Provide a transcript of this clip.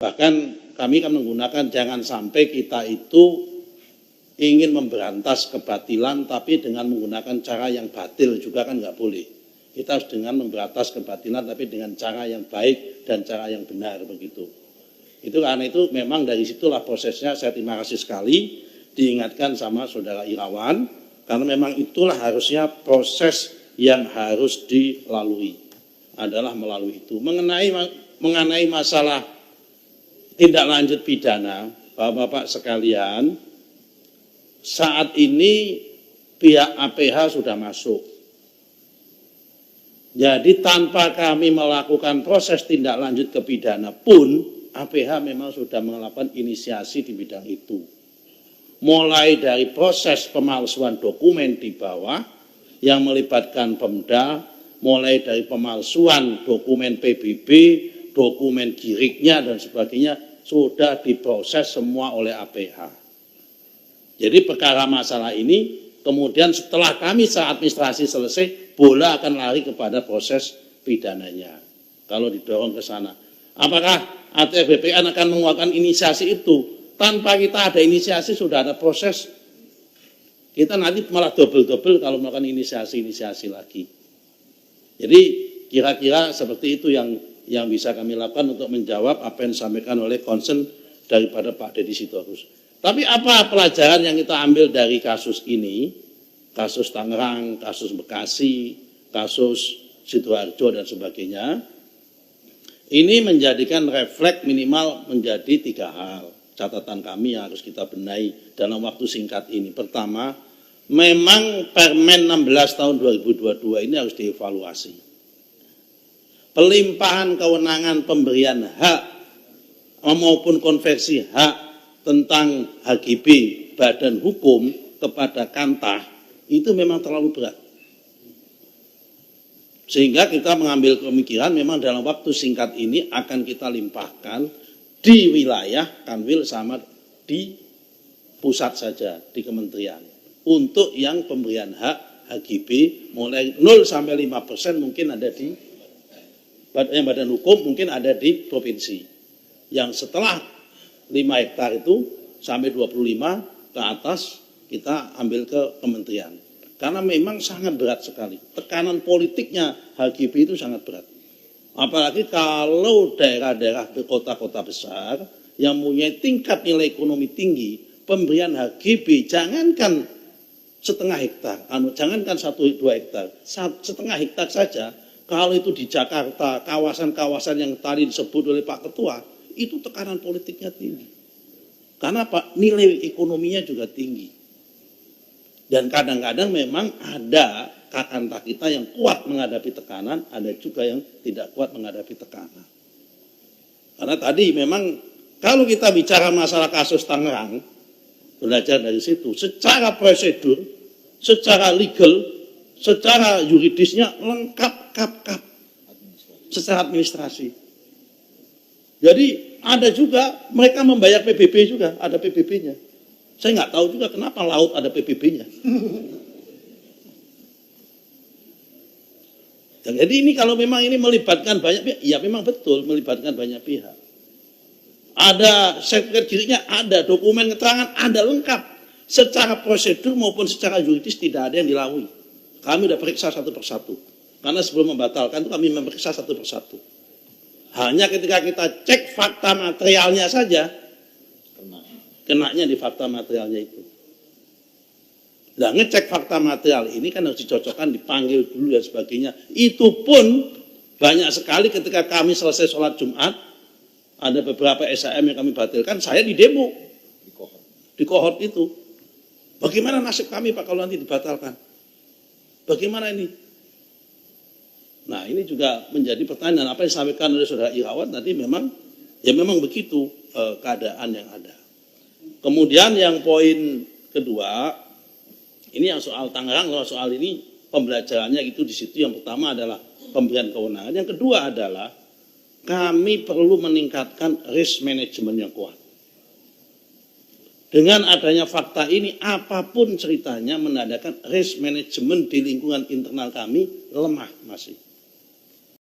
Bahkan kami kan menggunakan jangan sampai kita itu ingin memberantas kebatilan tapi dengan menggunakan cara yang batil juga kan nggak boleh. Kita harus dengan memberantas kebatilan tapi dengan cara yang baik dan cara yang benar begitu. Itu karena itu memang dari situlah prosesnya. Saya terima kasih sekali diingatkan sama Saudara Irawan karena memang itulah harusnya proses yang harus dilalui adalah melalui itu. Mengenai masalah tindak lanjut pidana, Bapak-bapak sekalian, saat ini pihak APH sudah masuk. Jadi tanpa kami melakukan proses tindak lanjut ke pidana pun, APH memang sudah melakukan inisiasi di bidang itu. Mulai dari proses pemalsuan dokumen di bawah yang melibatkan Pemda, mulai dari pemalsuan dokumen PBB, dokumen giriknya dan sebagainya, sudah diproses semua oleh APH. Jadi perkara masalah ini, kemudian setelah kami secara administrasi selesai, bola akan lari kepada proses pidananya. Kalau didorong ke sana. Apakah ATR BPN akan mengeluarkan inisiasi itu? Tanpa kita ada inisiasi, sudah ada proses. Kita nanti malah double-double kalau melakukan inisiasi-inisiasi lagi. Jadi kira-kira seperti itu yang bisa kami lakukan untuk menjawab apa yang disampaikan oleh concern daripada Pak Deddy Sitorus. Tapi apa pelajaran yang kita ambil dari kasus ini, kasus Tangerang, kasus Bekasi, kasus Sidoarjo dan sebagainya, ini menjadikan refleks minimal menjadi 3 hal. Catatan kami yang harus kita benahi dalam waktu singkat ini. Pertama, memang Permen 16 tahun 2022 ini harus dievaluasi. Pelimpahan kewenangan pemberian hak maupun konversi hak tentang HGB badan hukum kepada Kantah itu memang terlalu berat. Sehingga kita mengambil pemikiran memang dalam waktu singkat ini akan kita limpahkan di wilayah Kanwil sama di pusat saja, di kementerian. Untuk yang pemberian hak HGB mulai 0 sampai 5% mungkin ada di badan hukum, mungkin ada di provinsi. Yang setelah 5 hektar itu sampai 25 ke atas kita ambil ke kementerian. Karena memang sangat berat sekali. Tekanan politiknya HGB itu sangat berat. Apalagi kalau daerah-daerah di kota-kota besar yang mempunyai tingkat nilai ekonomi tinggi, pemberian HGB jangankan setengah hektar, jangankan 1-2 hektar, setengah hektar saja. Kalau itu di Jakarta, kawasan-kawasan yang tadi disebut oleh Pak Ketua, itu tekanan politiknya tinggi. Karena Pak, nilai ekonominya juga tinggi. Dan kadang-kadang memang ada Kakantah kita yang kuat menghadapi tekanan, ada juga yang tidak kuat menghadapi tekanan. Karena tadi memang kalau kita bicara masalah kasus Tangerang, belajar dari situ, secara prosedur, secara legal, secara yuridisnya lengkap, kap, secara administrasi. Jadi ada juga mereka membayar PBB juga, ada PBB-nya. Saya nggak tahu juga kenapa laut ada PBB-nya. Jadi ini kalau memang ini melibatkan banyak pihak, ya memang betul melibatkan banyak pihak. Ada sertifikat giriknya, ada dokumen keterangan, ada lengkap. Secara prosedur maupun secara yuridis tidak ada yang dilalui. Kami sudah periksa satu persatu. Karena sebelum membatalkan itu kami memeriksa satu persatu. Hanya ketika kita cek fakta materialnya saja, kenanya di fakta materialnya itu. Nah, ngecek fakta material ini kan harus dicocokkan, dipanggil dulu dan sebagainya. Itu pun banyak sekali ketika kami selesai sholat Jumat, ada beberapa SAM yang kami batalkan, saya di demo. Di kohort itu. Bagaimana nasib kami Pak kalau nanti dibatalkan? Bagaimana ini? Nah, ini juga menjadi pertanyaan apa yang disampaikan oleh Saudara Irawan tadi memang begitu keadaan yang ada. Kemudian yang poin kedua, ini yang soal Tangerang, soal ini pembelajarannya itu di situ. Yang pertama adalah pemberian kewenangan. Yang kedua adalah kami perlu meningkatkan risk management yang kuat. Dengan adanya fakta ini, apapun ceritanya menandakan risk management di lingkungan internal kami lemah masih.